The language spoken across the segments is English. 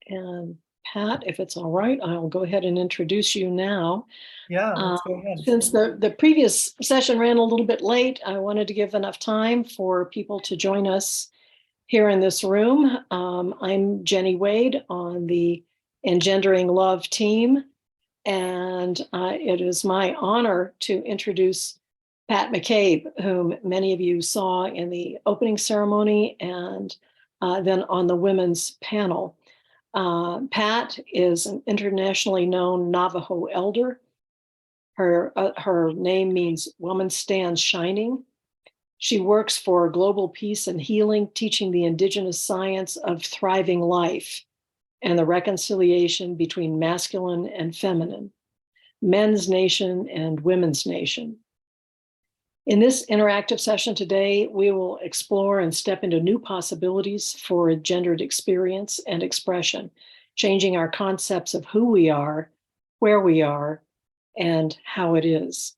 And Pat, if it's all right, I'll go ahead and introduce you now. Yeah, let's go ahead. Since the previous session ran a little bit late, I wanted to give enough time for people to join us here in this room. I'm Jenny Wade on the Engendering Love team, and it is my honor to introduce Pat McCabe, whom many of you saw in the opening ceremony and then on the women's panel. Pat is an internationally known Navajo elder. Her name means Woman Stands Shining. She works for global peace and healing, teaching the indigenous science of thriving life and the reconciliation between masculine and feminine, men's nation and women's nation. In this interactive session today, we will explore and step into new possibilities for gendered experience and expression, changing our concepts of who we are, where we are, and how it is.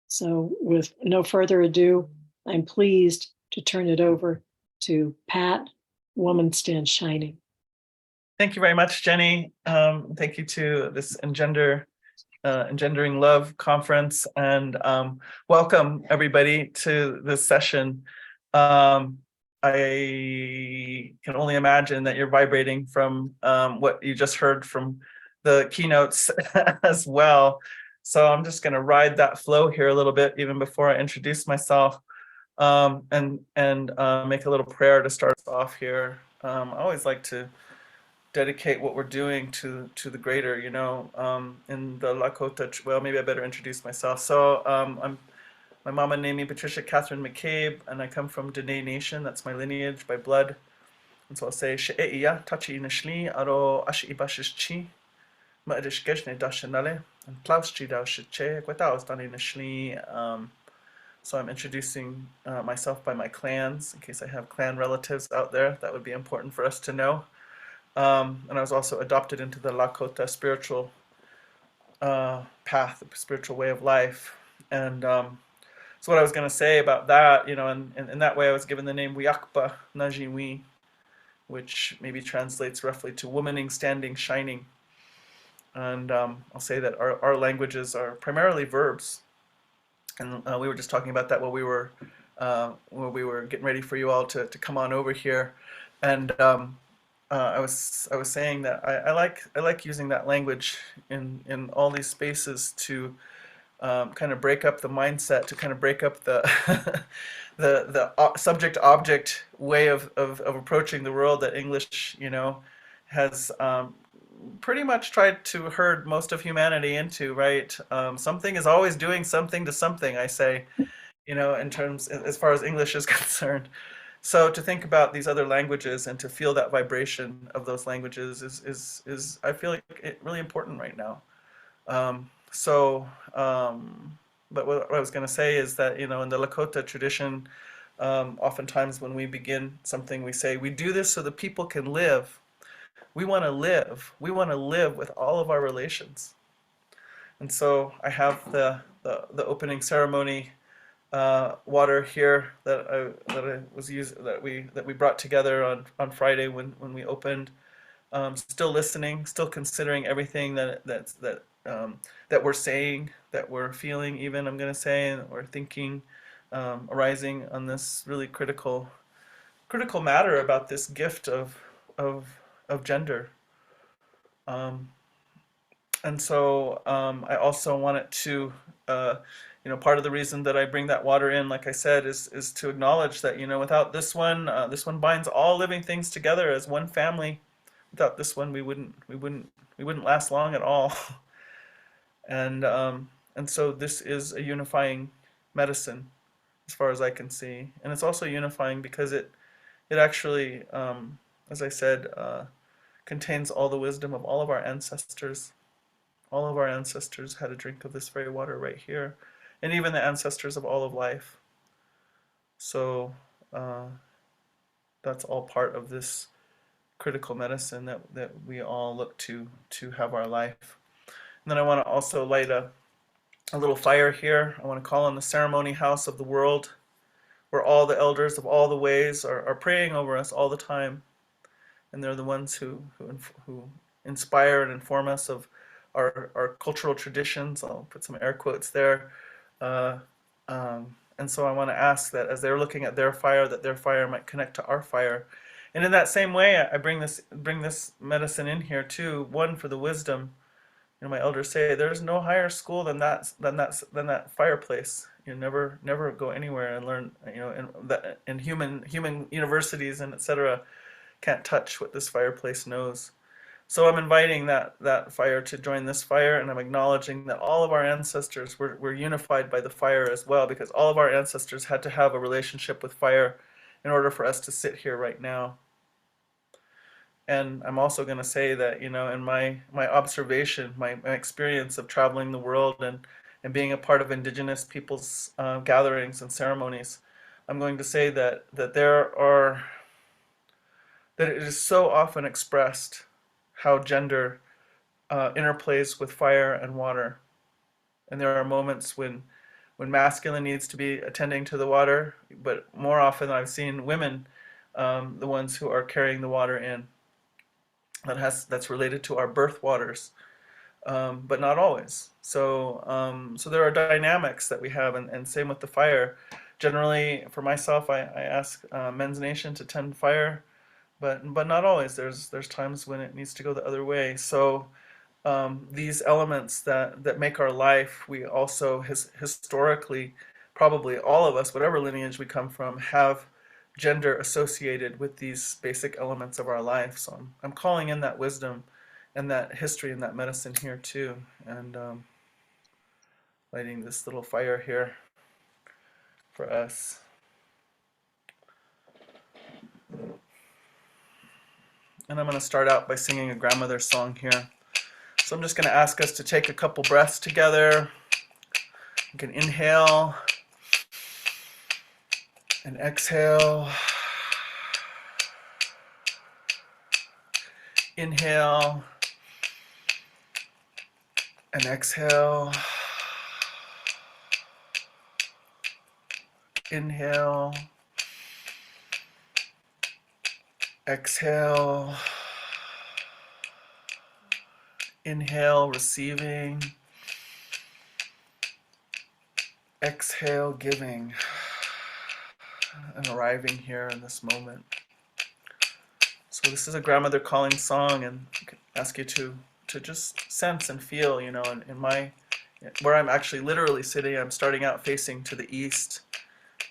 So with no further ado, I'm pleased to turn it over to Pat, Woman Stands Shining. Thank you very much, Jenny. Thank you to this Engendering Love conference, and welcome everybody to this session. I can only imagine that you're vibrating from what you just heard from the keynotes as well. So I'm just going to ride that flow here a little bit, even before I introduce myself, and make a little prayer to start us off here. I always like to dedicate what we're doing to the greater, in the Lakota. Well, maybe I better introduce myself. So my mama named me Patricia Catherine McCabe, and I come from Dene Nation. That's my lineage by blood. And so I'll say She'eia Tachi Nashli Aro Ashi Ibashish Chi Ma'adish Geshne Dashanale and Klaus Chi Dao Shiche Gwetaos Dani Nashli. So I'm introducing myself by my clans, in case I have clan relatives out there. That would be important for us to know. And I was also adopted into the Lakota spiritual path, the spiritual way of life. And so what I was going to say about that, and in that way I was given the name Wiakpa Najiwi, which maybe translates roughly to womaning, standing, shining. And I'll say that our languages are primarily verbs. And we were just talking about that while we were getting ready for you all to come on over here. And I was saying that I like using that language in all these spaces to kind of break up the mindset, to kind of break up the the subject-object way of approaching the world that English, has pretty much tried to herd most of humanity into, right? Something is always doing something to something, I say, in terms as far as English is concerned. So to think about these other languages and to feel that vibration of those languages is I feel like really important right now. But what I was going to say is that, in the Lakota tradition, oftentimes when we begin something, we say, we do this so that people can live. We want to live. We want to live with all of our relations. And so I have the opening ceremony water here that we brought together on Friday when we opened. Still listening, still considering everything that we're saying, that we're feeling, even I'm going to say, or thinking, arising on this really critical matter about this gift of gender. And so I also wanted to, part of the reason that I bring that water in, like I said, is to acknowledge that, without this one binds all living things together as one family. Without this one, we wouldn't last long at all. And so this is a unifying medicine, as far as I can see, and it's also unifying because it actually, as I said, contains all the wisdom of all of our ancestors. All of our ancestors had a drink of this very water right here, and even the ancestors of all of life. So that's all part of this critical medicine that we all look to have our life. And then I want to also light a little fire here. I want to call on the ceremony house of the world, where all the elders of all the ways are praying over us all the time. and they're the ones who inspire and inform us of our cultural traditions. I'll put some air quotes there. Uh, and so I want to ask that as they're looking at their fire, that their fire might connect to our fire. And in that same way, I bring this medicine in here too. One, for the wisdom. My elders say there's no higher school than that fireplace. Never go anywhere and learn. In human universities and etc. can't touch what this fireplace knows. So I'm inviting that fire to join this fire, and I'm acknowledging that all of our ancestors were unified by the fire as well, because all of our ancestors had to have a relationship with fire in order for us to sit here right now. And I'm also going to say that, in my observation, my experience of traveling the world and being a part of indigenous people's gatherings and ceremonies, I'm going to say that it is so often expressed how gender interplays with fire and water. And there are moments when masculine needs to be attending to the water, but more often I've seen women, the ones who are carrying the water in. That's related to our birth waters, but not always. So there are dynamics that we have, and same with the fire. Generally, for myself, I ask Men's Nation to tend fire, but not always. There's times when it needs to go the other way. So these elements that make our life, we also historically, probably all of us, whatever lineage we come from, have gender associated with these basic elements of our life. So I'm calling in that wisdom and that history and that medicine here too, and lighting this little fire here for us. And I'm going to start out by singing a grandmother song here. So I'm just going to ask us to take a couple breaths together. You can inhale and exhale. Inhale and exhale. Inhale. Exhale. Inhale, receiving. Exhale, giving. And arriving here in this moment. So this is a grandmother calling song, and I can ask you to just sense and feel, where I'm actually literally sitting. I'm starting out facing to the east.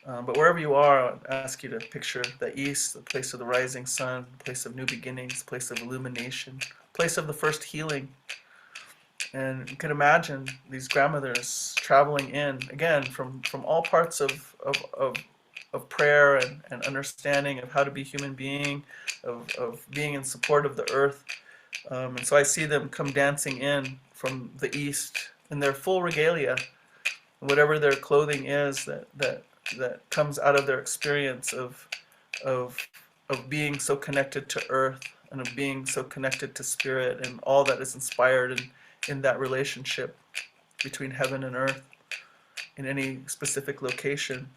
But wherever you are, I ask you to picture the east, the place of the rising sun, the place of new beginnings, place of illumination, place of the first healing. And you can imagine these grandmothers traveling in, again, from all parts of prayer and understanding of how to be human being, of being in support of the earth. And so I see them come dancing in from the east in their full regalia, whatever their clothing is that comes out of their experience of being so connected to earth and of being so connected to spirit and all that is inspired in that relationship between heaven and earth in any specific location.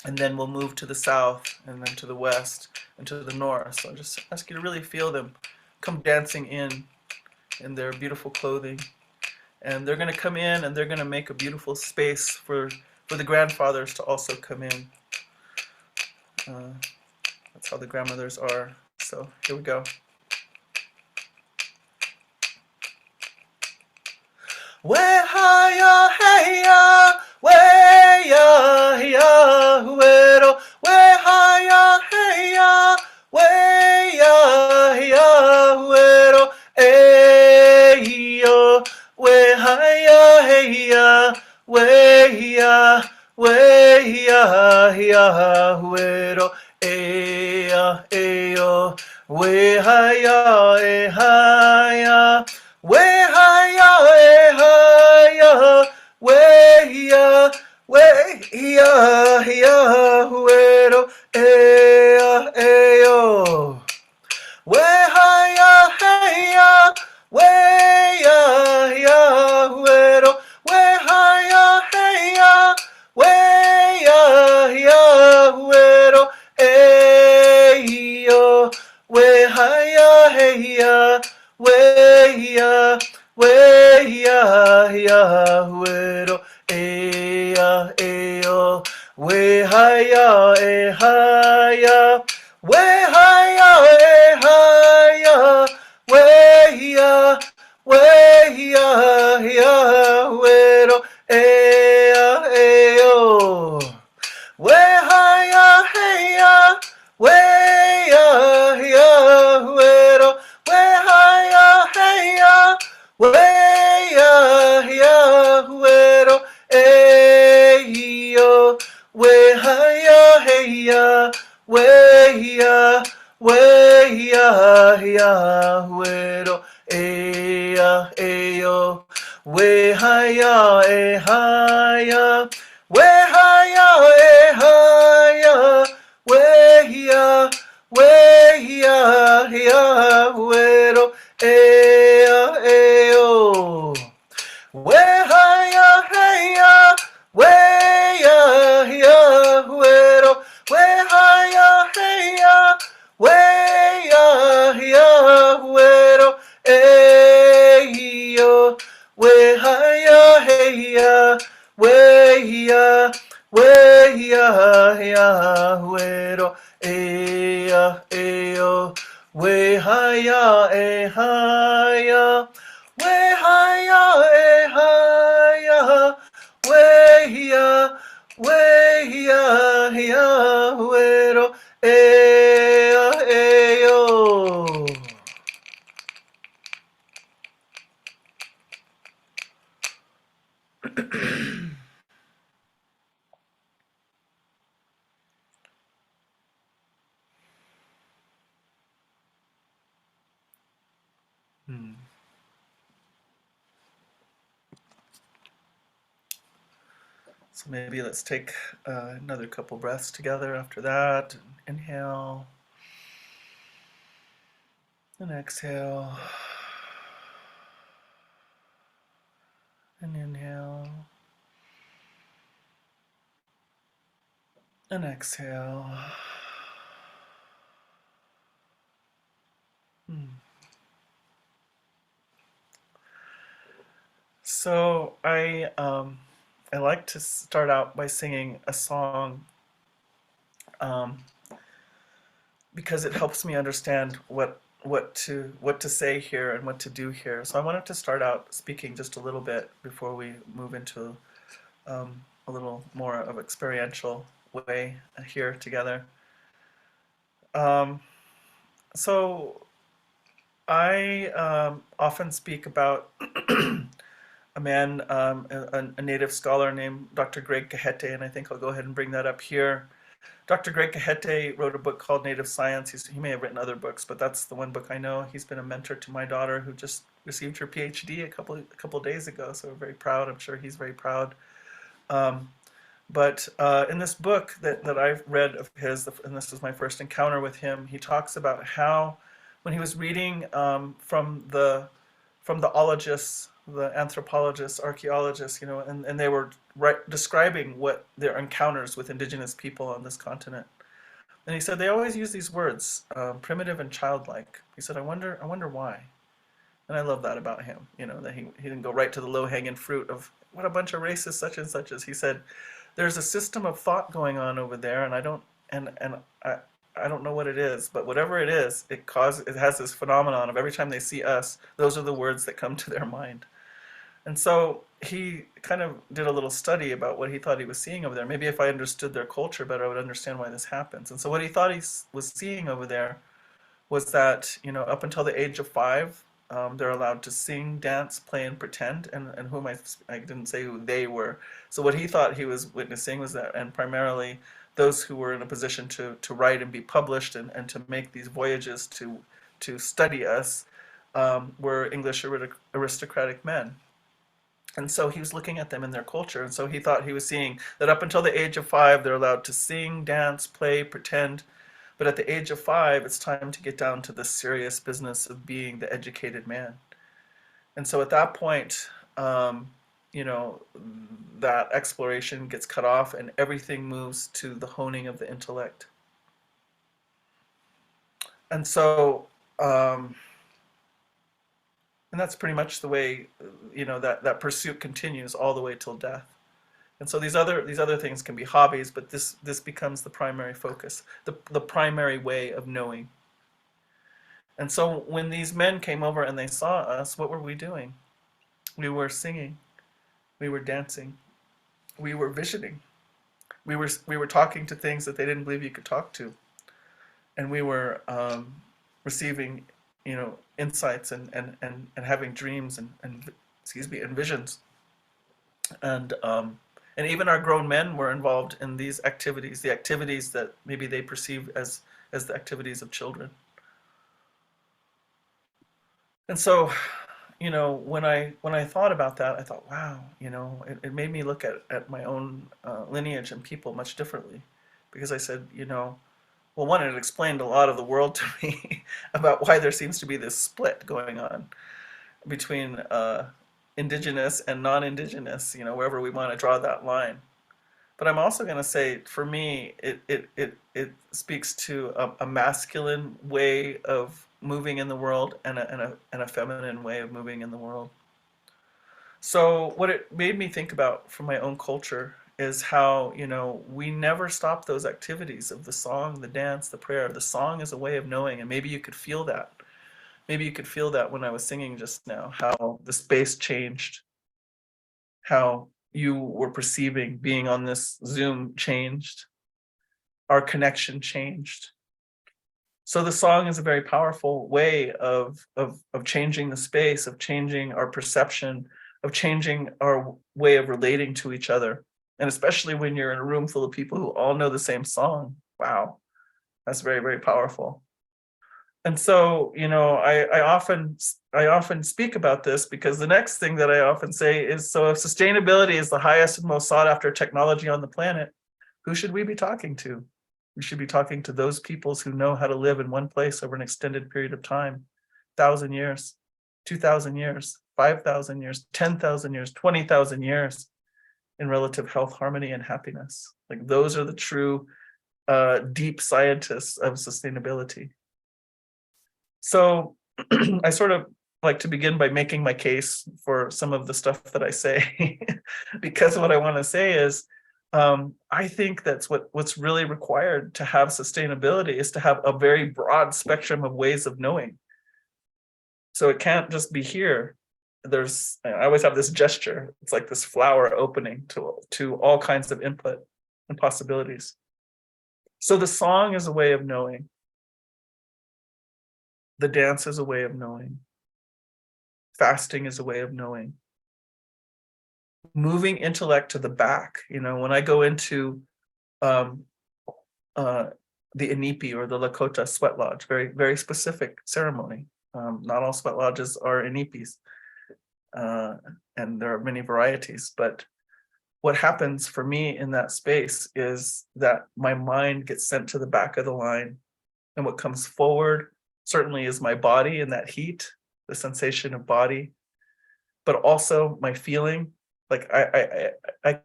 And then we'll move to the south and then to the west and to the north. So I'll just ask you to really feel them come dancing in their beautiful clothing. And they're going to come in and they're going to make a beautiful space for the grandfathers to also come in. That's how the grandmothers are. So here we go. Wehaya heya, weya hiya huero, wehaya heya, weya hiya huero, eyo, wehaya heya, weya, weya hiya huero, eya, eyo, wehaya ehaya. Wehaya, ehaya, weya, weya, hiya, huero, ea, eo. Wehaya, heya, weya, hiya, huero, wehaya, heya, weya, hiya, huero, eyo, weya. haya hey ya, we ya, we ya ya, wero e ya e yo, we haya e haya, we haya e haya, we ya, ya, wero e yo. We haya heya, we ya ya wero, we haya heya, we ya ya wero, yo, we haya heya, we ya wero, yo, we haya haya. We haya e haya, we ya ya wero e o. We haya heya, we ya wero, we haya heya, we ya wero e yo, we haya heya. We ya wero e yo, we haya e haya, we haya e haya, we ya wero e yo. So maybe let's take another couple breaths together after that. Inhale and exhale. And inhale and exhale. So I like to start out by singing a song um, because it helps me understand what to say here and what to do here. So I wanted to start out speaking just a little bit before we move into a little more of experiential way here together. Um, so I often speak about a man, a native scholar named Dr. Greg Cajete, and I think I'll go ahead and bring that up here. Dr. Greg Cajete wrote a book called Native Science. He may have written other books, but that's the one book I know. He's been a mentor to my daughter, who just received her PhD a couple days ago. So we're very proud. I'm sure he's very proud. Um, but in this book that I've read of his, and this was my first encounter with him, he talks about how, when he was reading from the ologists, the anthropologists, archaeologists, and they were describing what their encounters with indigenous people on this continent. And he said they always use these words, primitive and childlike. He said, I wonder why. And I love that about him, that he didn't go right to the low-hanging fruit of what a bunch of racists such and such is. He said, there's a system of thought going on over there, and I don't know what it is, but whatever it is, it has this phenomenon of every time they see us, those are the words that come to their mind. And so he kind of did a little study about what he thought he was seeing over there. Maybe if I understood their culture better, I would understand why this happens. And so what he thought he was seeing over there was that, up until the age of 5, they're allowed to sing, dance, play, and pretend. And who am I didn't say who they were. So what he thought he was witnessing was that, and primarily those who were in a position to write and be published and to make these voyages to study us, were English aristocratic men. And so he was looking at them in their culture, and so he thought he was seeing that up until the age of 5, they're allowed to sing, dance, play, pretend, but at the age of 5, it's time to get down to the serious business of being the educated man. And so at that point, that exploration gets cut off and everything moves to the honing of the intellect. And so Um, and that's pretty much the way, that pursuit continues all the way till death. And so these other things can be hobbies, but this becomes the primary focus, the primary way of knowing. And so when these men came over and they saw us, what were we doing? We were singing, we were dancing, we were visioning, we were talking to things that they didn't believe you could talk to, and we were receiving, insights and having dreams and excuse me, and visions, and even our grown men were involved in these activities, the activities that maybe they perceived as the activities of children. And so, when I thought about that, I thought, wow, it made me look at my own lineage and people much differently, because I said, well, one, it explained a lot of the world to me about why there seems to be this split going on between indigenous and non-indigenous, wherever we want to draw that line. But I'm also going to say, for me, it speaks to a masculine way of moving in the world and a feminine way of moving in the world. So what it made me think about from my own culture is how, we never stop those activities of the song, the dance, the prayer. The song is a way of knowing, and maybe you could feel that. Maybe you could feel that when I was singing just now, how the space changed, how you were perceiving being on this Zoom changed, our connection changed. So the song is a very powerful way of changing the space, of changing our perception, of changing our way of relating to each other. And especially when you're in a room full of people who all know the same song. Wow, that's very, very powerful. And so, I often speak about this, because the next thing that I often say is, so if sustainability is the highest and most sought after technology on the planet, who should we be talking to? We should be talking to those peoples who know how to live in one place over an extended period of time, 1,000 years, 2,000 years, 5,000 years, 10,000 years, 20,000 years in relative health, harmony, and happiness. Like, those are the true deep scientists of sustainability. So I sort of like to begin by making my case for some of the stuff that I say, because what I want to say is, I think that's what's really required to have sustainability, is to have a very broad spectrum of ways of knowing. So it can't just be here. I always have this gesture. It's like this flower opening to all kinds of input and possibilities. So the song is a way of knowing. The dance is a way of knowing. Fasting is a way of knowing. Moving intellect to the back. When I go into the Inipi or the Lakota sweat lodge, very, very specific ceremony. Not all sweat lodges are Inipis, and there are many varieties. But what happens for me in that space is that my mind gets sent to the back of the line, and what comes forward certainly is my body and that heat, the sensation of body, but also my feeling. Like I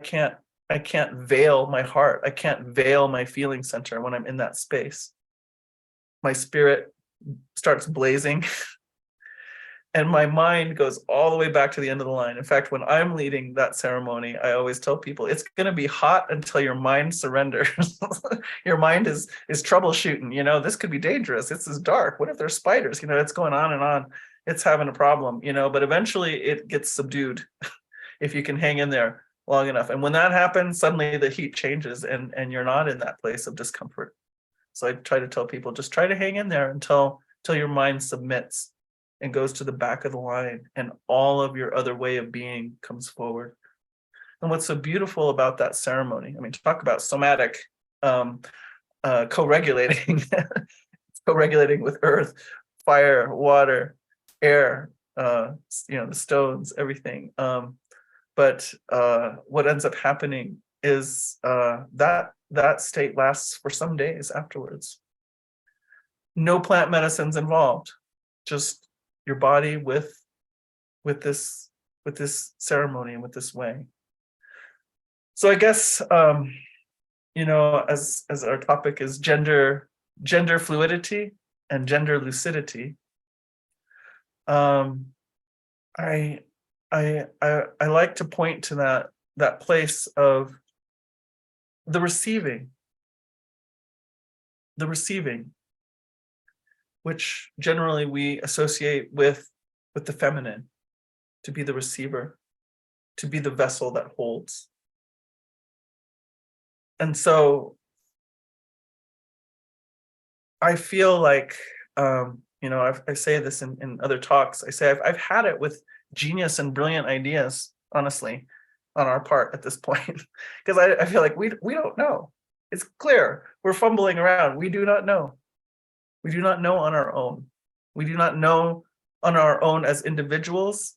can't veil my heart. I can't veil my feeling center when I'm in that space. My spirit starts blazing and my mind goes all the way back to the end of the line. In fact, when I'm leading that ceremony, I always tell people it's going to be hot until your mind surrenders. Your mind is troubleshooting. This could be dangerous. This is dark. What if there's spiders? It's going on and on. It's having a problem. But eventually it gets subdued if you can hang in there long enough. And when that happens, suddenly the heat changes and you're not in that place of discomfort. So I try to tell people, just try to hang in there until your mind submits and goes to the back of the line, and all of your other way of being comes forward. And what's so beautiful about that ceremony, talk about somatic co-regulating, co-regulating with earth, fire, water, air, the stones, everything. But what ends up happening is that state lasts for some days afterwards. No plant medicines involved, just your body with this ceremony and with this way. So I guess as our topic is gender fluidity and gender lucidity, Um, I, I like to point to that place of the receiving, the receiving, which generally we associate with the feminine, to be the receiver, to be the vessel that holds. And so I feel like, I say this in other talks. I say I've had it with genius and brilliant ideas, honestly, on our part at this point, because I feel like we don't know. It's clear we're fumbling around. We do not know. We do not know on our own. We do not know on our own as individuals,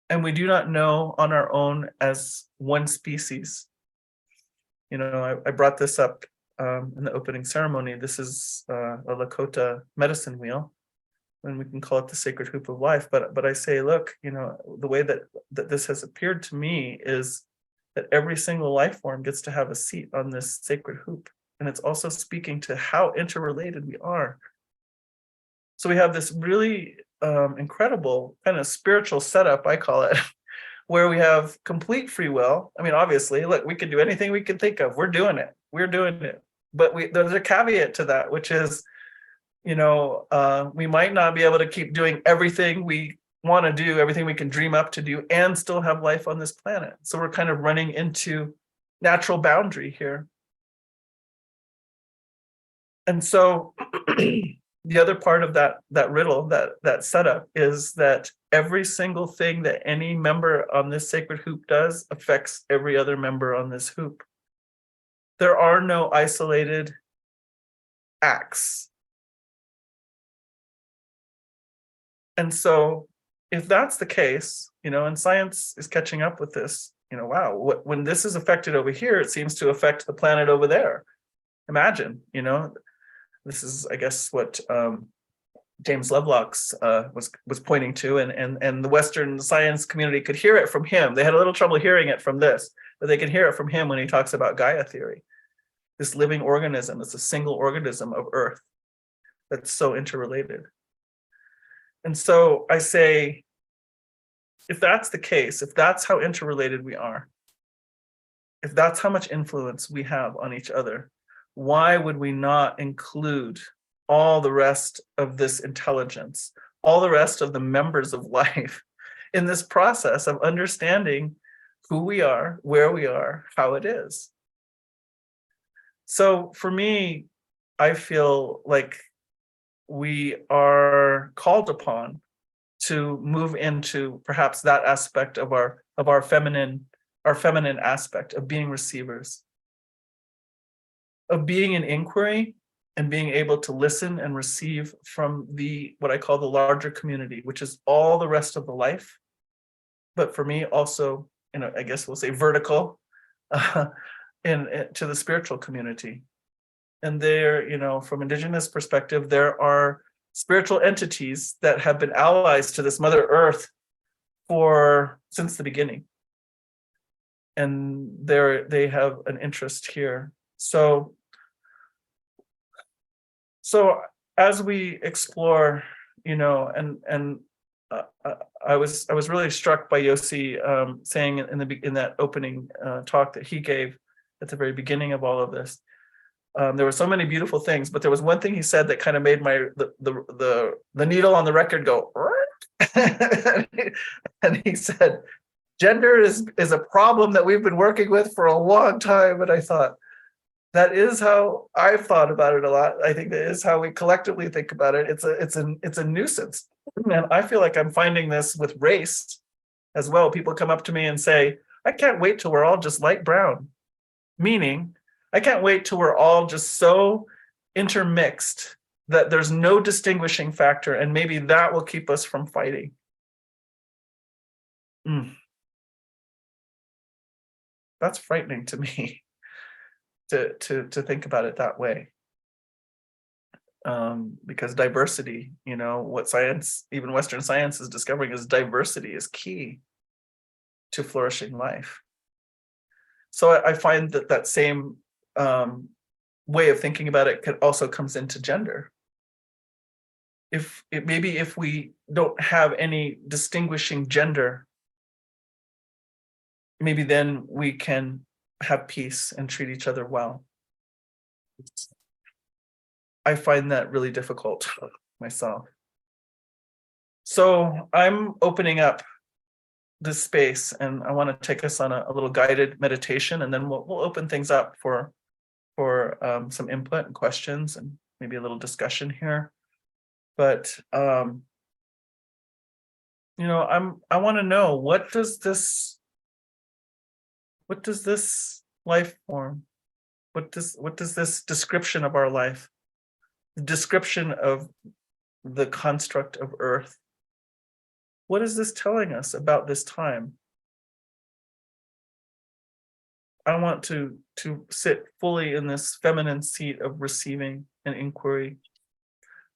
and we do not know on our own as one species. I brought this up in the opening ceremony. This is a Lakota medicine wheel, and we can call it the sacred hoop of life. But I say, look, the way that this has appeared to me is that every single life form gets to have a seat on this sacred hoop, and it's also speaking to how interrelated we are. So we have this really incredible kind of spiritual setup, I call it, where we have complete free will. I mean, obviously, look, we can do anything we can think of. We're doing it. But there's a caveat to that, which is, we might not be able to keep doing everything we want to do, everything we can dream up to do, and still have life on this planet. So we're kind of running into natural boundary here. And so the other part of that riddle, that setup, is that every single thing that any member on this sacred hoop does affects every other member on this hoop. There are no isolated acts. And so if that's the case, and science is catching up with this, wow, when this is affected over here, it seems to affect the planet over there. Imagine, this is, I guess, what James Lovelock's was pointing to, and the Western science community could hear it from him. They had a little trouble hearing it from this, but they can hear it from him when he talks about Gaia theory. This living organism is a single organism of Earth that's so interrelated. And so I say, if that's the case, if that's how interrelated we are, if that's how much influence we have on each other, why would we not include all the rest of this intelligence, all the rest of the members of life in this process of understanding who we are, where we are, how it is? So for me, I feel like we are called upon to move into perhaps that aspect of our feminine aspect of being receivers, of being in inquiry, and being able to listen and receive from what I call the larger community, which is all the rest of the life. But for me, also, I guess we'll say vertical, to the spiritual community. And there, from Indigenous perspective, there are spiritual entities that have been allies to this Mother Earth since the beginning. And they have an interest here. So as we explore, I was really struck by Yossi saying in that opening talk that he gave at the very beginning of all of this. There were so many beautiful things, but there was one thing he said that kind of made the needle on the record go. And he said, "Gender is a problem that we've been working with for a long time." And I thought, that is how I've thought about it a lot. I think that is how we collectively think about it. It's a nuisance, and I feel like I'm finding this with race as well. People come up to me and say, "I can't wait till we're all just light brown," meaning I can't wait till we're all just so intermixed that there's no distinguishing factor, and maybe that will keep us from fighting. That's frightening to me. To think about it that way, because diversity, what science, even Western science, is discovering is diversity is key to flourishing life. So I find that same way of thinking about it also comes into gender. maybe if we don't have any distinguishing gender, maybe then we can have peace and treat each other well. I find that really difficult myself. So I'm opening up this space, and I want to take us on a little guided meditation, and then we'll open things up for some input and questions and maybe a little discussion here. But I want to know, what does this life form, what does this description of our life, the description of the construct of Earth, what is this telling us about this time? I want to sit fully in this feminine seat of receiving and inquiry,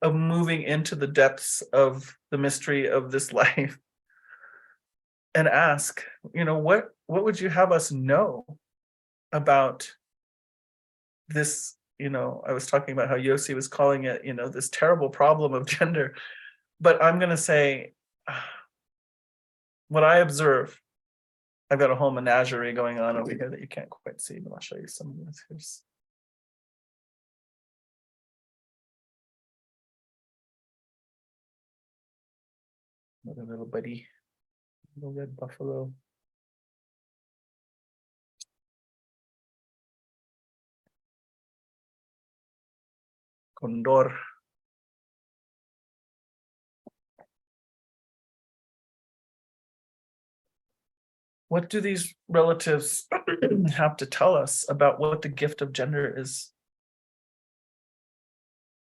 of moving into the depths of the mystery of this life, and ask, what would you have us know about this? I was talking about how Yossi was calling it, this terrible problem of gender, but I'm going to say, what I observe, I've got a whole menagerie going on over here that you can't quite see, but I'll show you some of this. Here's another little buddy, little red buffalo. Condor. What do these relatives have to tell us about what the gift of gender is?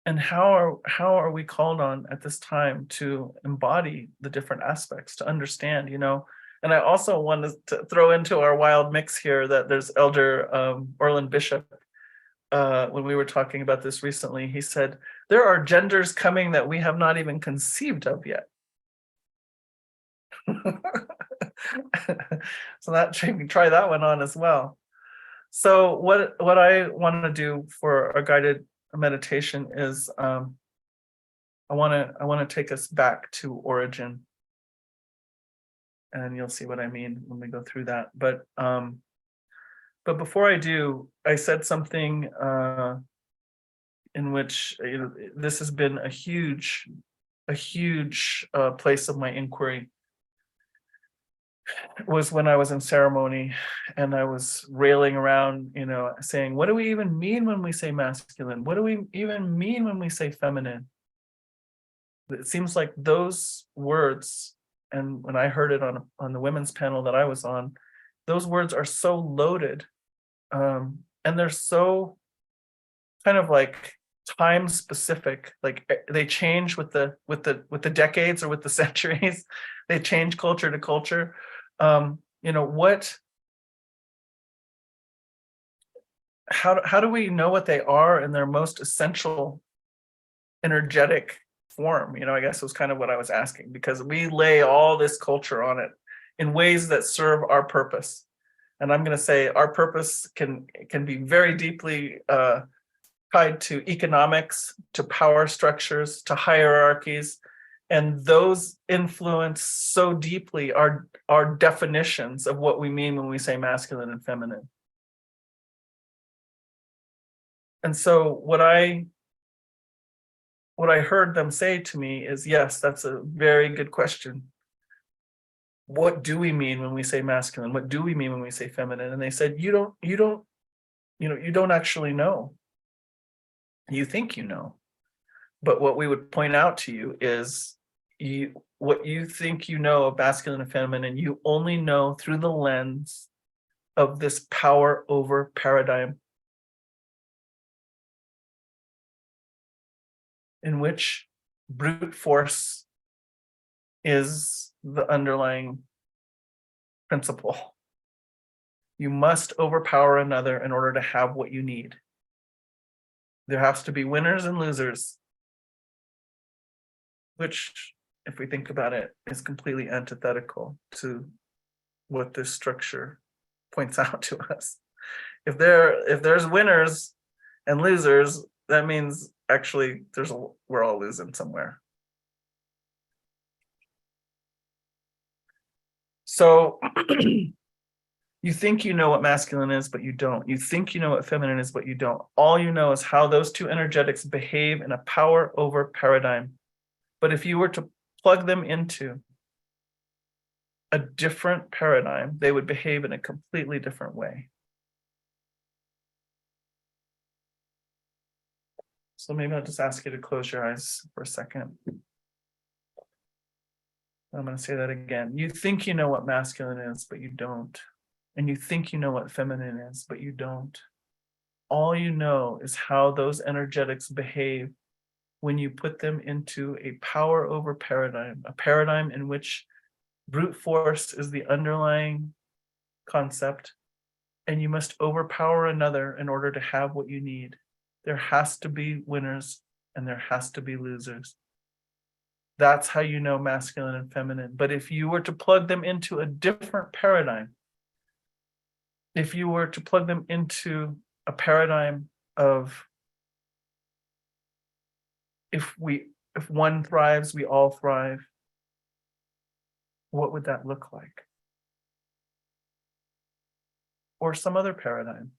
And how are we called on at this time to embody the different aspects, to understand, And I also wanted to throw into our wild mix here that there's Elder Orland Bishop. When we were talking about this recently, he said, there are genders coming that we have not even conceived of yet. So that maybe try that one on as well. So what I want to do for a guided meditation is I want to take us back to origin, and you'll see what I mean when we go through that. But before I do, I said something in which this has been a huge place of my inquiry. Was when I was in ceremony and I was railing around, saying, what do we even mean when we say masculine? What do we even mean when we say feminine? It seems like those words, and when I heard it on the women's panel that I was on, those words are so loaded, and they're so kind of like time specific. Like they change with the decades or with the centuries. They change culture to culture. How do we know what they are in their most essential energetic form? I guess was kind of what I was asking, because we lay all this culture on it in ways that serve our purpose. And I'm going to say our purpose can be very deeply tied to economics, to power structures, to hierarchies. And those influence so deeply our definitions of what we mean when we say masculine and feminine. And so what I heard them say to me is, yes, that's a very good question. What do we mean when we say masculine? What do we mean when we say feminine? And they said, you don't actually know. You think you know. But what we would point out to you is what you think you know of masculine and feminine, you only know through the lens of this power over paradigm, in which brute force is the underlying principle. You must overpower another in order to have what you need. There has to be winners and losers, which, if we think about it, is completely antithetical to what this structure points out to us. If there's winners and losers, that means actually we're all losing somewhere. So you think you know what masculine is, but you don't. You think you know what feminine is, but you don't. All you know is how those two energetics behave in a power over paradigm. But if you were to plug them into a different paradigm, they would behave in a completely different way. So maybe I'll just ask you to close your eyes for a second. I'm going to say that again. You think you know what masculine is, but you don't. And you think you know what feminine is, but you don't. All you know is how those energetics behave when you put them into a power over paradigm, a paradigm in which brute force is the underlying concept, and you must overpower another in order to have what you need. There has to be winners and there has to be losers. That's how you know masculine and feminine. But if you were to plug them into a different paradigm, if you were to plug them into a paradigm of if one thrives, we all thrive, what would that look like? Or some other paradigm.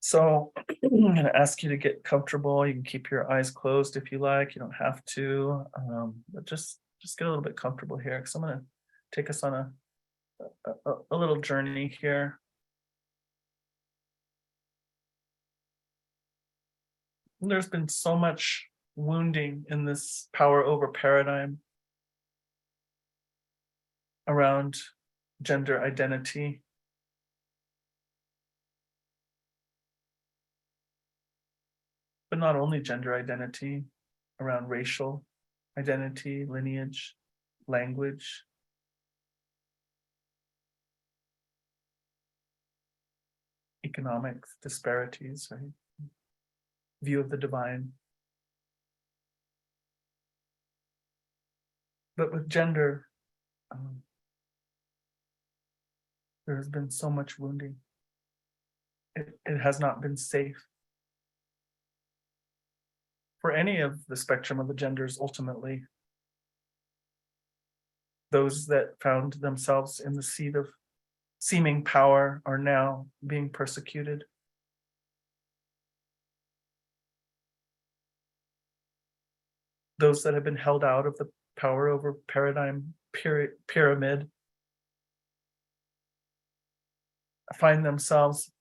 So I'm going to ask you to get comfortable. You can keep your eyes closed if you like. You don't have to, but just get a little bit comfortable here, because I'm going to take us on a little journey here. And there's been so much wounding in this power over paradigm around gender identity. But not only gender identity, around racial identity, lineage, language. Economic disparities, right? View of the divine. But with gender, there has been so much wounding. It has not been safe for any of the spectrum of the genders. Ultimately, those that found themselves in the seat of seeming power are now being persecuted. Those that have been held out of the power over paradigm pyramid find themselves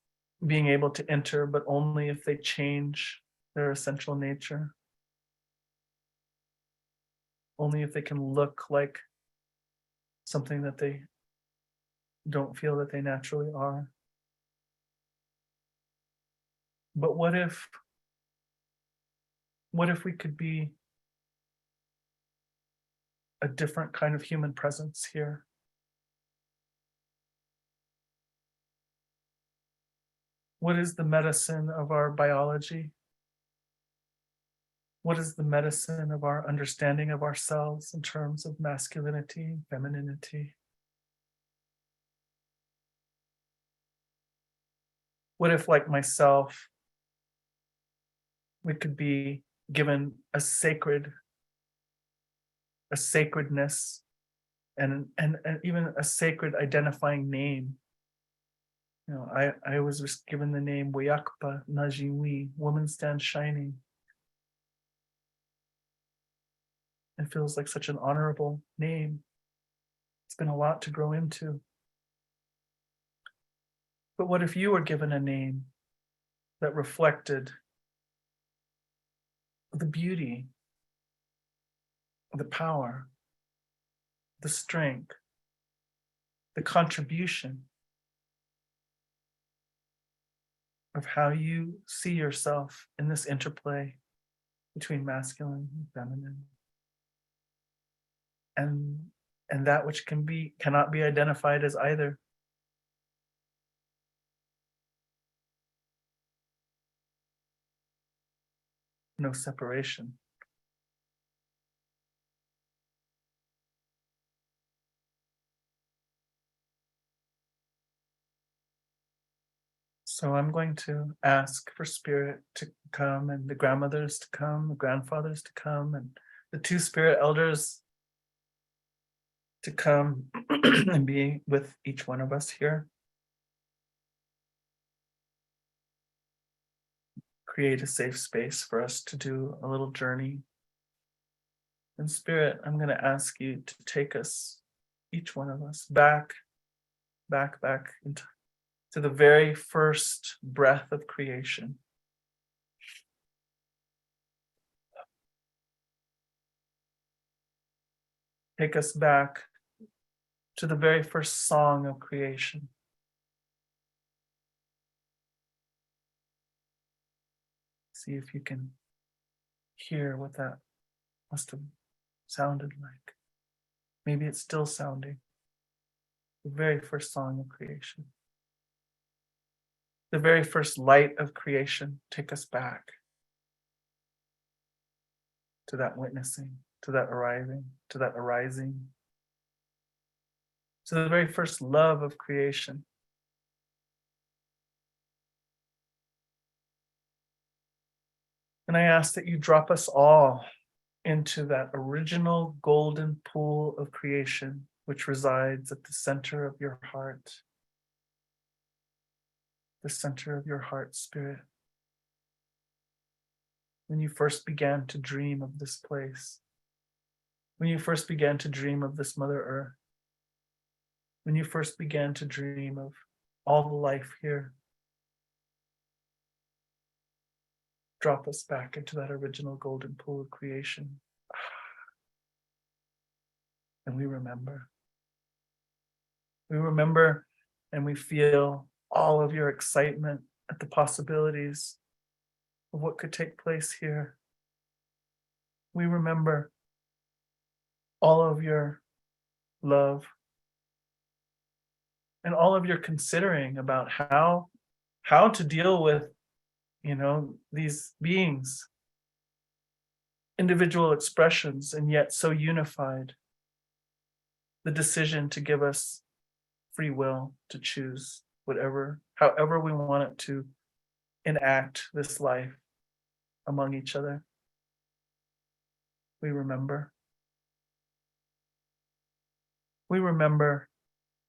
being able to enter, but only if they change their essential nature. Only if they can look like something that they don't feel that they naturally are. But what if we could be a different kind of human presence here? What is the medicine of our biology? What is the medicine of our understanding of ourselves in terms of masculinity, femininity? What if, like myself, we could be given a sacredness and even a sacred identifying name? You know, I was just given the name Wayakpa Najiwi, woman stands shining. It feels like such an honorable name. It's been a lot to grow into. But what if you were given a name that reflected the beauty, the power, the strength, the contribution of how you see yourself in this interplay between masculine and feminine, and that which cannot be identified as either? No separation. So I'm going to ask for spirit to come and the grandmothers to come, the grandfathers to come, and the two spirit elders to come and be with each one of us here. Create a safe space for us to do a little journey. And spirit, I'm going to ask you to take us, each one of us, back into to the very first breath of creation. Take us back to the very first song of creation. See if you can hear what that must have sounded like. Maybe it's still sounding. The very first song of creation. The very first light of creation. Take us back to that witnessing, to that arriving, to that arising. To the very first love of creation. And I ask that you drop us all into that original golden pool of creation, which resides at the center of your heart. The center of your heart, spirit. When you first began to dream of this place. When you first began to dream of this Mother Earth. When you first began to dream of all the life here. Drop us back into that original golden pool of creation. And we remember. We remember and we feel all of your excitement at the possibilities of what could take place here. We remember all of your love and all of your considering about how to deal with, these beings, individual expressions, and yet so unified. The decision to give us free will to choose however we want it to enact this life among each other. We remember. We remember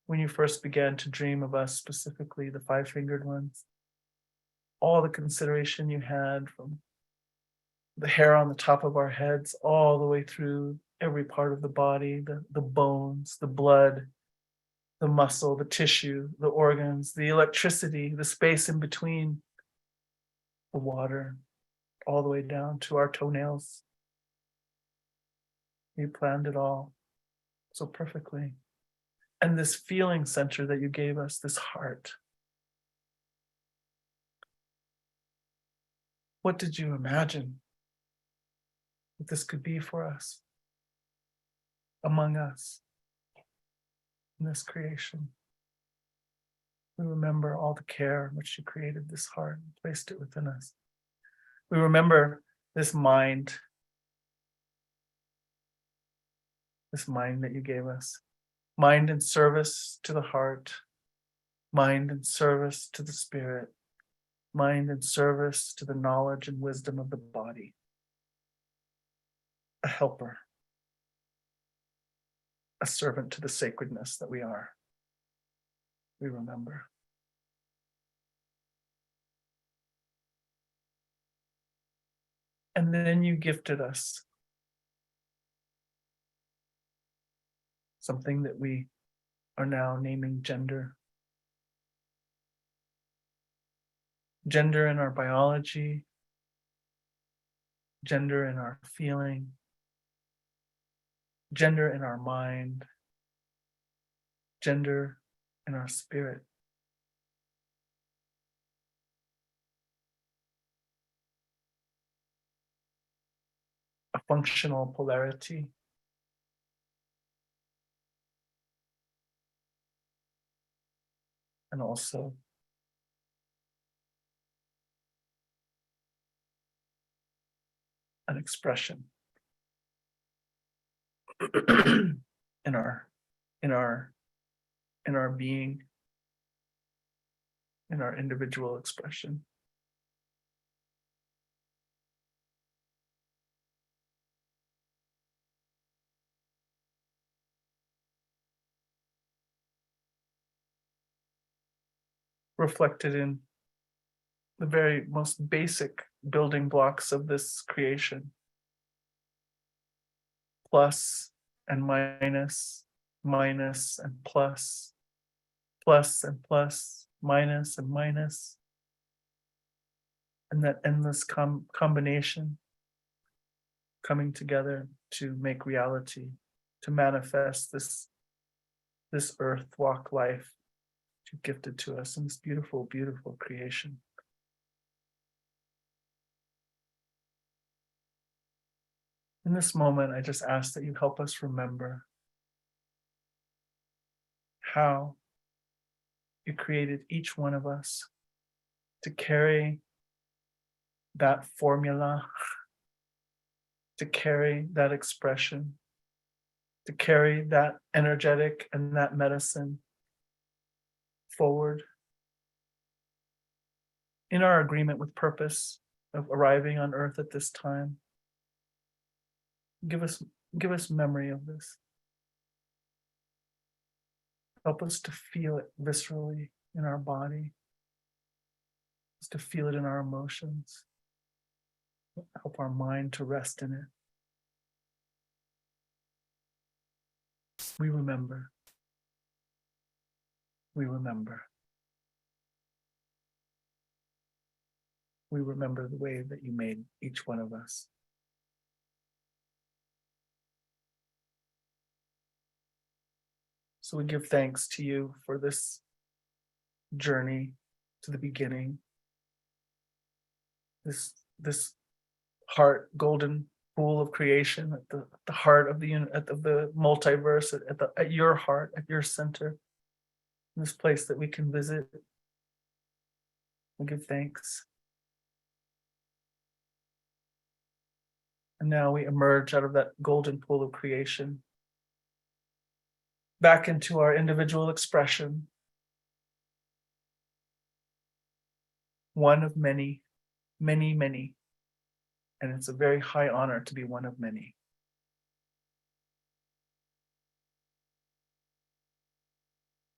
when you first began to dream of us, specifically the five-fingered ones. All the consideration you had, from the hair on the top of our heads all the way through every part of the body, the bones, the blood, the muscle, the tissue, the organs, the electricity, the space in between, the water, all the way down to our toenails. You planned it all so perfectly. And this feeling center that you gave us, this heart. What did you imagine that this could be for us, among us, in this creation? We remember all the care in which you created this heart and placed it within us. We remember this mind that you gave us. Mind in service to the heart, mind in service to the spirit, mind in service to the knowledge and wisdom of the body. A helper, a servant to the sacredness that we are. We remember. And then you gifted us something that we are now naming gender. Gender in our biology, gender in our feeling, gender in our mind, gender in our spirit. A functional polarity. And also an expression in our being, in our individual expression. Reflected in the very most basic building blocks of this creation. Plus and minus, minus and plus, plus and plus, minus and minus. And that endless combination coming together to make reality, to manifest this earth walk life you've gifted to us in this beautiful, beautiful creation. In this moment, I just ask that you help us remember how you created each one of us to carry that formula, to carry that expression, to carry that energetic and that medicine forward in our agreement with purpose of arriving on earth at this time. Give us memory of this. Help us to feel it viscerally in our body, to feel it in our emotions. Help our mind to rest in it. We remember. We remember. We remember the way that you made each one of us. So we give thanks to you for this journey to the beginning. This heart golden pool of creation at the heart of the multiverse, at your heart, at your center, in this place that we can visit. We give thanks. And now we emerge out of that golden pool of creation back into our individual expression. One of many, many, many. And it's a very high honor to be one of many.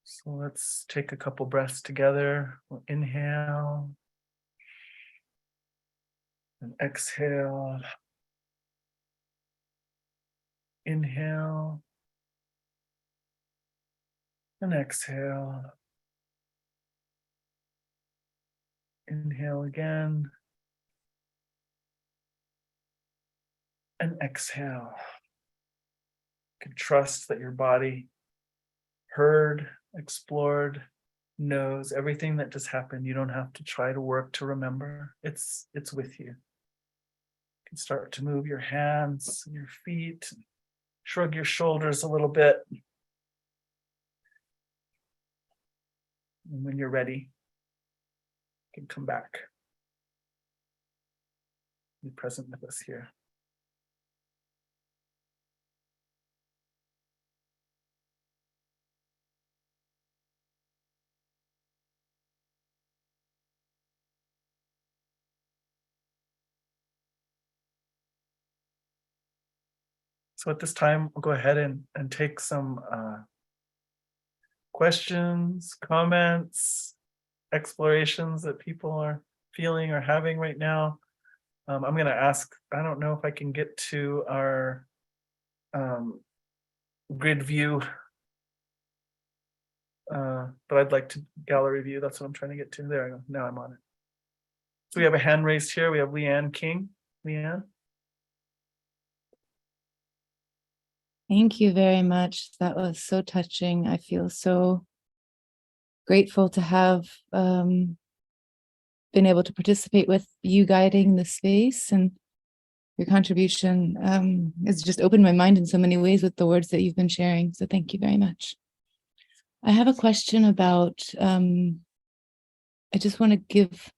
So let's take a couple breaths together. We'll inhale and exhale. Inhale and exhale. Inhale again and exhale. You can trust that your body heard, explored, knows everything that just happened. You don't have to try to work to remember. It's with you. You can start to move your hands, your feet, shrug your shoulders a little bit. And when you're ready, you can come back. Be present with us here. So at this time, we'll go ahead and take some questions, comments, explorations that people are feeling or having right now. I'm going to ask, I don't know if I can get to our grid view, but I'd like to gallery view. That's what I'm trying to get to. There I go. Now I'm on it. So we have a hand raised here. We have Leanne King. Leanne. Thank you very much. That was so touching. I feel so grateful to have been able to participate with you guiding the space, and your contribution has just opened my mind in so many ways with the words that you've been sharing. So thank you very much. I have a question about, I just want to give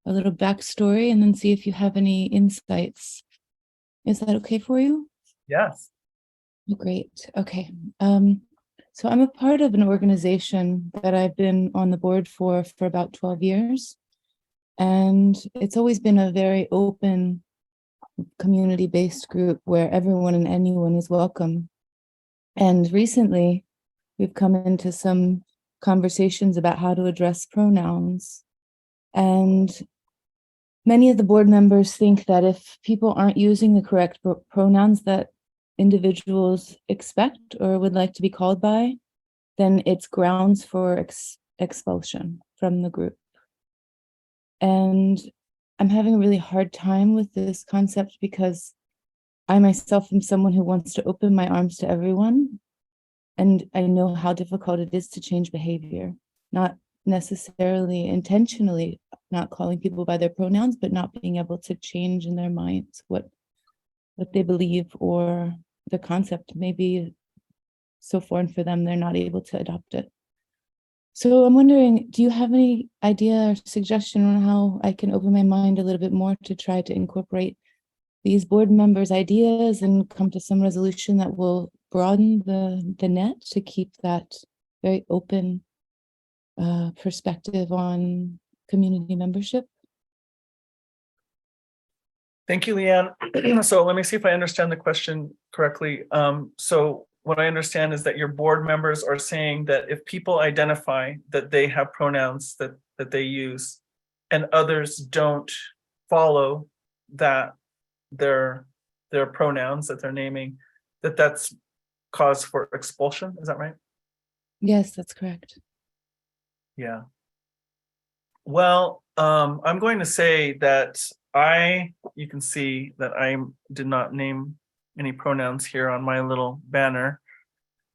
a little backstory and then see if you have any insights. Is that okay for you? Yes. Oh, great. Okay. So I'm a part of an organization that I've been on the board for about 12 years. And it's always been a very open, community-based group where everyone and anyone is welcome. And recently, we've come into some conversations about how to address pronouns. And many of the board members think that if people aren't using the correct pronouns that individuals expect or would like to be called by, then it's grounds for expulsion from the group. And I'm having a really hard time with this concept because I myself am someone who wants to open my arms to everyone. And I know how difficult it is to change behavior, not necessarily intentionally not calling people by their pronouns, but not being able to change in their minds what they believe, or the concept may be so foreign for them, they're not able to adopt it. So I'm wondering, do you have any idea or suggestion on how I can open my mind a little bit more to try to incorporate these board members' ideas and come to some resolution that will broaden the net to keep that very open perspective on community membership? Thank you, Leanne. So let me see if I understand the question correctly. So what I understand is that your board members are saying that if people identify that they have pronouns that they use and others don't follow that their pronouns that they're naming, that's cause for expulsion. Is that right? Yes, that's correct. Yeah. Well, I'm going to say that you can see that I did not name any pronouns here on my little banner.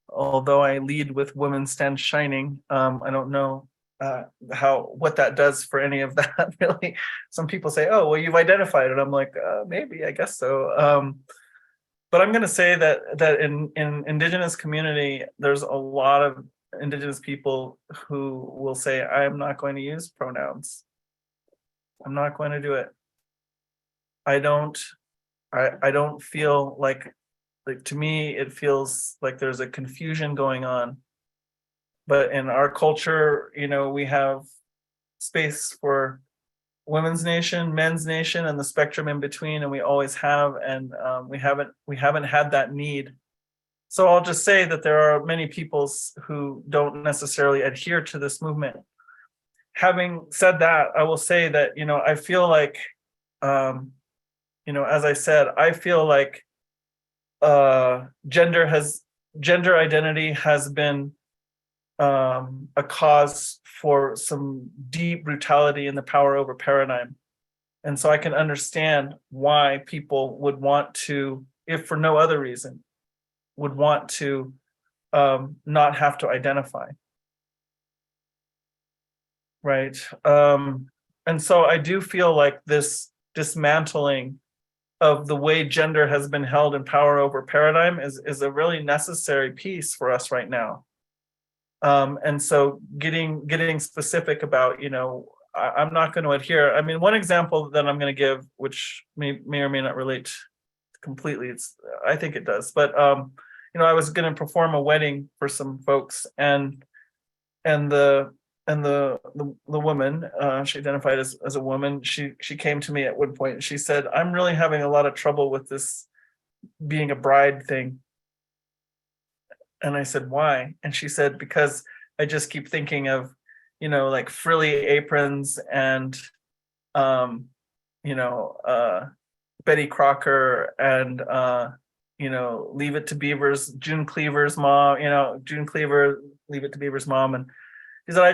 Although I lead with Women Stand Shining, I don't know what that does for any of that, really. Some people say, oh, well, you've identified it. I'm like, maybe, I guess so. But I'm going to say that in Indigenous community, there's a lot of Indigenous people who will say, I am not going to use pronouns. I'm not going to do it. I don't feel like to me, it feels like there's a confusion going on. But in our culture, we have space for women's nation, men's nation, and the spectrum in between, and we always have, and we haven't had that need. So I'll just say that there are many peoples who don't necessarily adhere to this movement. Having said that, I will say that, I feel like, as I said, I feel like gender identity has been a cause for some deep brutality in the power over paradigm. And so I can understand why people would want to, if for no other reason, would want to not have to identify. Right. And so I do feel like this dismantling of the way gender has been held in power over paradigm is a really necessary piece for us right now. And so getting specific about, I'm not going to adhere. I mean, one example that I'm going to give, which may or may not relate completely, I think it does, but I was going to perform a wedding for some folks, and the woman, she identified as a woman, she came to me at one point and she said, I'm really having a lot of trouble with this being a bride thing. And I said, why? And she said, because I just keep thinking of, like frilly aprons and, Betty Crocker and, Leave It to Beaver's, June Cleaver's mom, June Cleaver, Leave It to Beaver's mom. And she said, I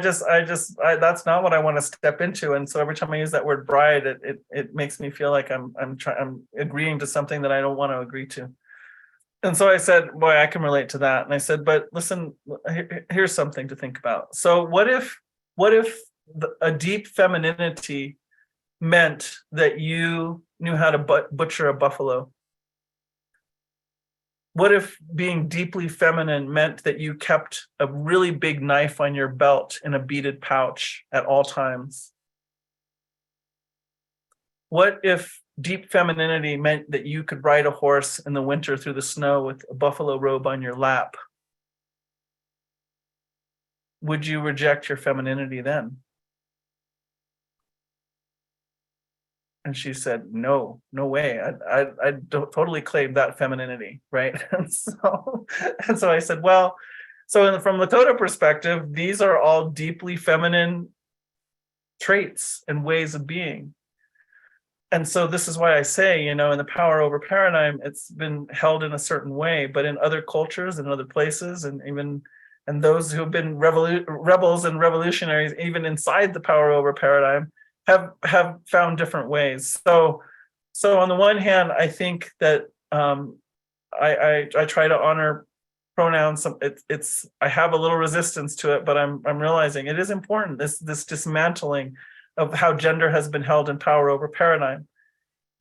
that's not what I want to step into. And so every time I use that word bride, it makes me feel like I'm agreeing to something that I don't want to agree to. And so I said, boy, I can relate to that. And I said, but listen, here's something to think about. So what if a deep femininity meant that you knew how to butcher a buffalo? What if being deeply feminine meant that you kept a really big knife on your belt in a beaded pouch at all times? What if deep femininity meant that you could ride a horse in the winter through the snow with a buffalo robe on your lap? would you reject your femininity then? And she said, no, no way. I totally claim that femininity, right? And so I said, well, so from Lakota perspective, these are all deeply feminine traits and ways of being. And so this is why I say, you know, in the power over paradigm, it's been held in a certain way, but in other cultures and other places, and even and those who've been rebels and revolutionaries, even inside the power over paradigm, have found different ways. So on the one hand, I think that I try to honor pronouns. It's I have a little resistance to it, but I'm realizing it is important. This dismantling of how gender has been held in power over paradigm.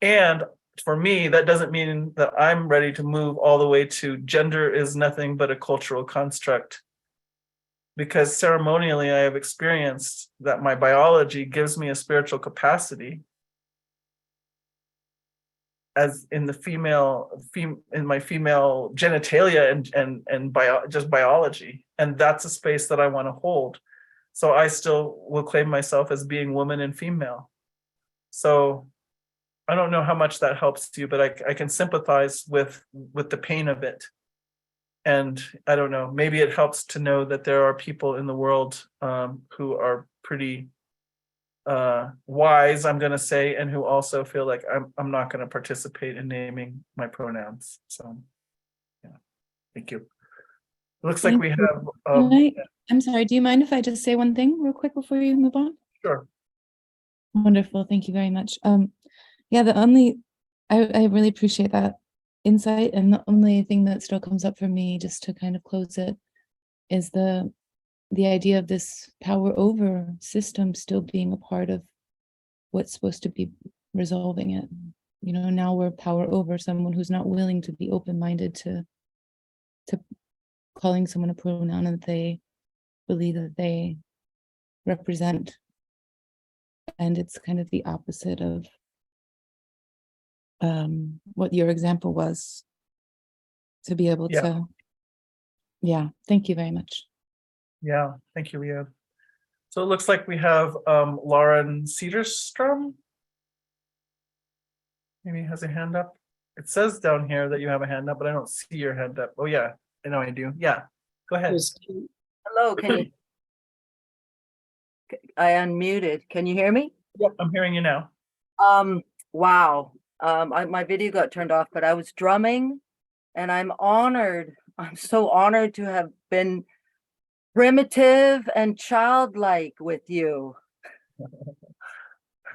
And for me, that doesn't mean that I'm ready to move all the way to gender is nothing but a cultural construct. Because ceremonially, I have experienced that my biology gives me a spiritual capacity as in the in my female genitalia and just biology. And that's a space that I want to hold. So I still will claim myself as being woman and female. So I don't know how much that helps you, but I can sympathize with the pain of it. And I don't know, maybe it helps to know that there are people in the world who are pretty wise, I'm going to say, and who also feel like I'm not going to participate in naming my pronouns. So, yeah, thank you. It looks like we have. I'm sorry, do you mind if I just say one thing real quick before you move on? Sure. Wonderful, thank you very much. Yeah, I really appreciate that insight, and the only thing that still comes up for me, just to kind of close it, is the idea of this power over system still being a part of what's supposed to be resolving it. You know, now we're power over someone who's not willing to be open-minded to calling someone a pronoun that they believe that they represent. And it's kind of the opposite of what your example was, to be able to. Yeah, thank you very much. Yeah, thank you, Leah. So it looks like we have Lauren Cedarstrom. Maybe has a hand up. It says down here that you have a hand up, but I don't see your hand up. Oh yeah, I know I do. Yeah, go ahead. Hello, I unmuted. Can you hear me? Yep, I'm hearing you now. Wow. My video got turned off, but I was drumming, and I'm honored. I'm so honored to have been primitive and childlike with you.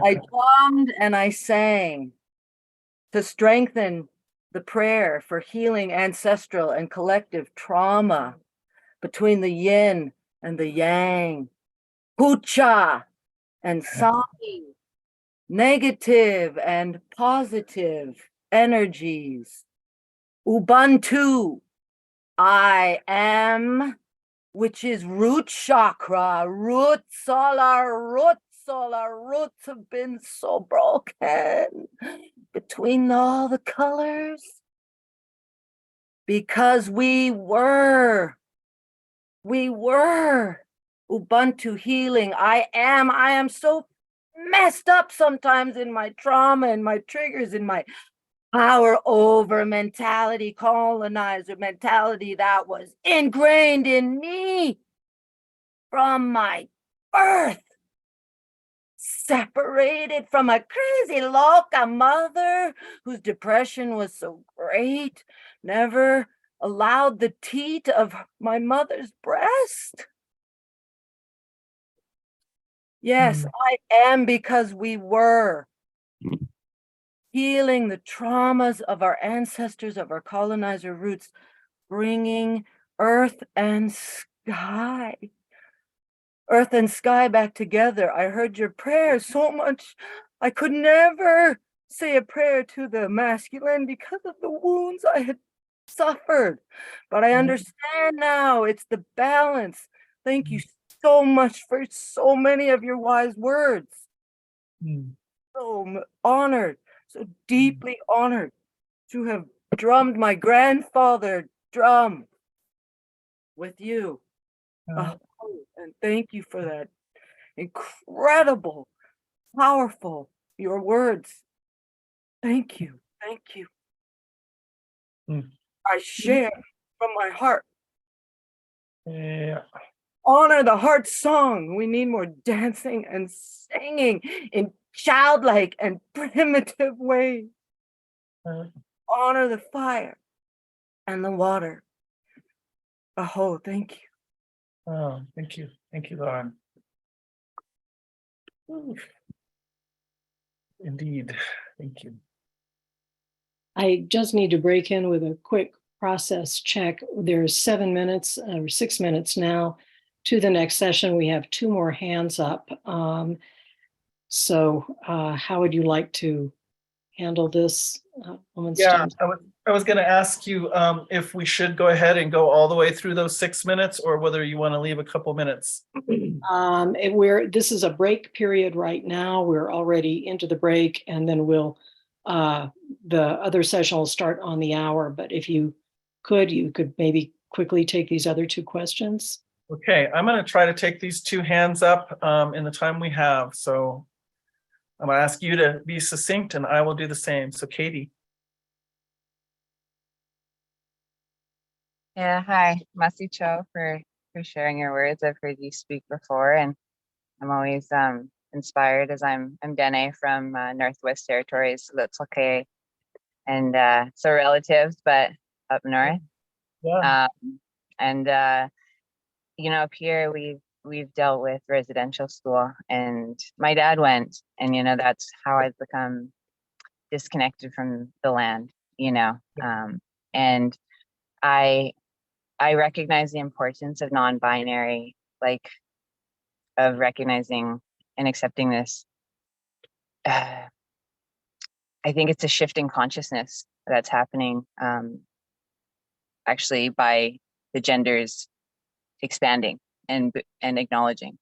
I drummed and I sang to strengthen the prayer for healing ancestral and collective trauma between the yin and the yang, pucha and sami, negative and positive energies, Ubuntu, I am, which is root chakra, roots, all our roots have been so broken between all the colors, because we were Ubuntu healing. I am so messed up sometimes in my trauma and my triggers, in my power over mentality, colonizer mentality that was ingrained in me from my birth, separated from a crazy loca mother whose depression was so great, never allowed the teat of my mother's breast. Yes, I am, because we were healing the traumas of our ancestors, of our colonizer roots, bringing earth and sky back together. I heard your prayers so much. I could never say a prayer to the masculine because of the wounds I had suffered. But I understand now, it's the balance. Thank you so much for so many of your wise words. So honored, so deeply honored to have drummed my grandfather drum with you. And thank you for that incredible, powerful, your words. Thank you. Thank you. Mm. I share from my heart. Yeah. Honor the heart song. We need more dancing and singing in childlike and primitive ways. Honor the fire and the water. Oh, thank you. Oh, thank you. Thank you, Lauren. Indeed. Thank you. I just need to break in with a quick process check. There's 7 minutes or 6 minutes now to the next session. We have 2 more hands up. So how would you like to handle this? Woman Yeah, Stems? I was going to ask you if we should go ahead and go all the way through those 6 minutes, or whether you want to leave a couple minutes. This is a break period right now. We're already into the break, and then the other session will start on the hour. But if you could maybe quickly take these other 2 questions. Okay, I'm going to try to take these 2 hands up in the time we have. So I'm going to ask you to be succinct, and I will do the same. So Katie. Yeah, hi, Masi Cho for sharing your words. I've heard you speak before, and I'm always inspired as I'm Dene from Northwest Territories, so that's okay. And so relatives, but up north. Yeah. And up here we've dealt with residential school, and my dad went, and that's how I've become disconnected from the land, and I recognize the importance of non-binary, like of recognizing and accepting this. I think it's a shift in consciousness that's happening actually by the genders expanding and acknowledging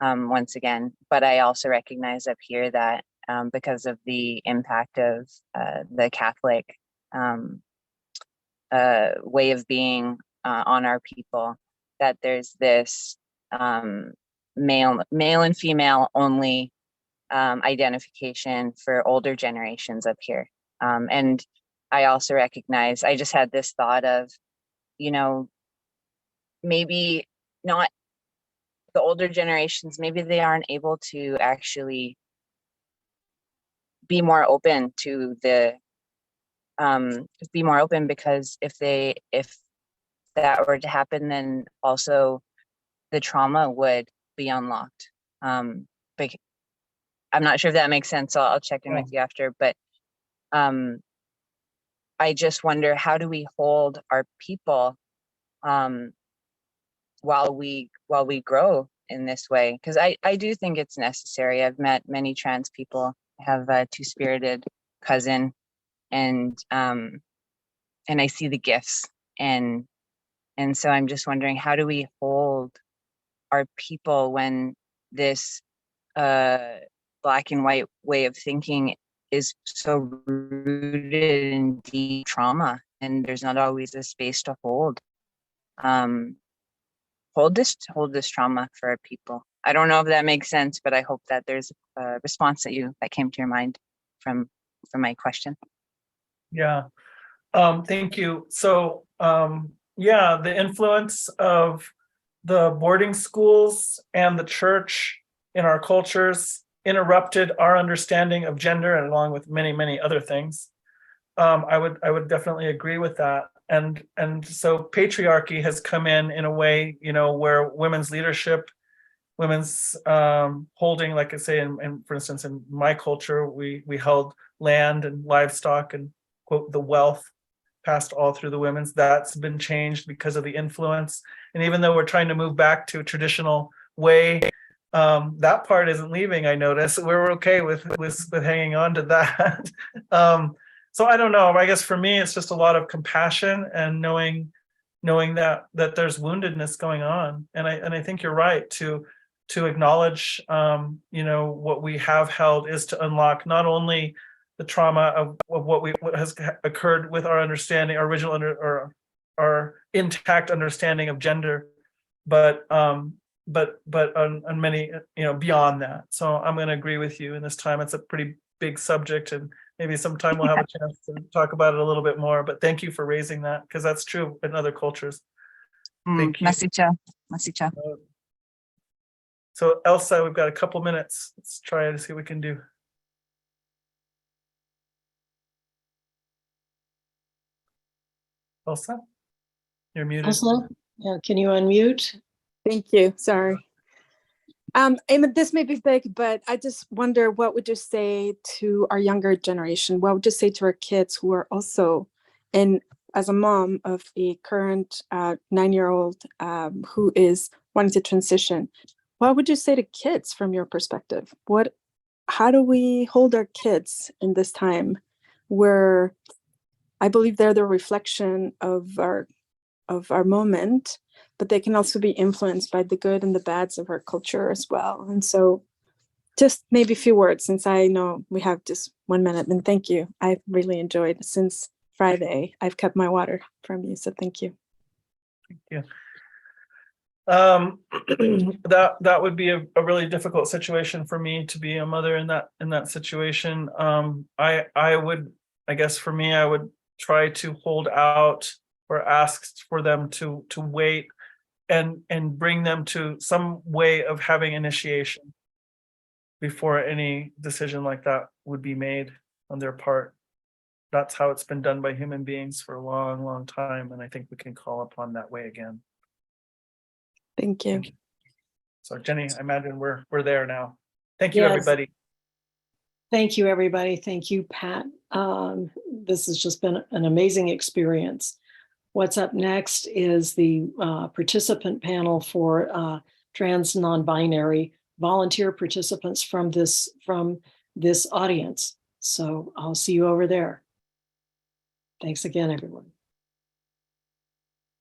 once again. But I also recognize up here that because of the impact of the Catholic way of being on our people, that there's this male and female only identification for older generations up here. And I also recognize, I just had this thought of, maybe not the older generations, maybe they aren't able to actually be more open to be more open, because if that were to happen, then also the trauma would be unlocked. But I'm not sure if that makes sense, so I'll check in with you after. But I just wonder, how do we hold our people while we grow in this way? Because I do think it's necessary. I've met many trans people. I have a two-spirited cousin, and I see the gifts, and so I'm just wondering, how do we hold our people when this black and white way of thinking is so rooted in deep trauma, and there's not always a space to hold this trauma for our people. I don't know if that makes sense, but I hope that there's a response that came to your mind from my question. Yeah. Thank you. So the influence of the boarding schools and the church in our cultures interrupted our understanding of gender, and along with many, many other things. I would definitely agree with that. And so patriarchy has come in a way, where women's leadership, women's holding, like I say, and for instance, in my culture, we held land and livestock and, quote, the wealth passed all through the women's. That's been changed because of the influence. And even though we're trying to move back to a traditional way, that part isn't leaving, I notice. We're okay with hanging on to that. So I don't know. I guess for me, it's just a lot of compassion and knowing that there's woundedness going on. And I think you're right to acknowledge, what we have held is to unlock not only the trauma of what has occurred with our understanding, our original or our intact understanding of gender, but on many, beyond that. So I'm going to agree with you. In this time, it's a pretty big subject, and maybe sometime we'll have a chance to talk about it a little bit more. But thank you for raising that, because that's true in other cultures. Thank you. Masicha. Masicha. So Elsa, we've got a couple minutes. Let's try to see what we can do. Elsa, you're muted. Elsa, yeah, can you unmute? Thank you. Sorry. This may be big, but I just wonder, what would you say to our younger generation? What would you say to our kids who are also in, as a mom of a current 9-year-old who is wanting to transition? What would you say to kids from your perspective? How do we hold our kids in this time where I believe they're the reflection of our moment, but they can also be influenced by the good and the bads of our culture as well. And so just maybe a few words, since I know we have just 1 minute. And thank you. I've really enjoyed, since Friday, I've kept my water from you. So thank you. Thank you. That would be a really difficult situation for me, to be a mother in that situation. I guess for me, I would try to hold out or ask for them to wait and bring them to some way of having initiation before any decision like that would be made on their part. That's how it's been done by human beings for a long, long time, and I think we can call upon that way again. Thank you. So Jenny, I imagine we're there now. Thank you, Yes. everybody. Thank you, everybody. Thank you, Pat. This has just been an amazing experience. What's up next is the participant panel for trans non-binary volunteer participants from this audience. So I'll see you over there. Thanks again, everyone.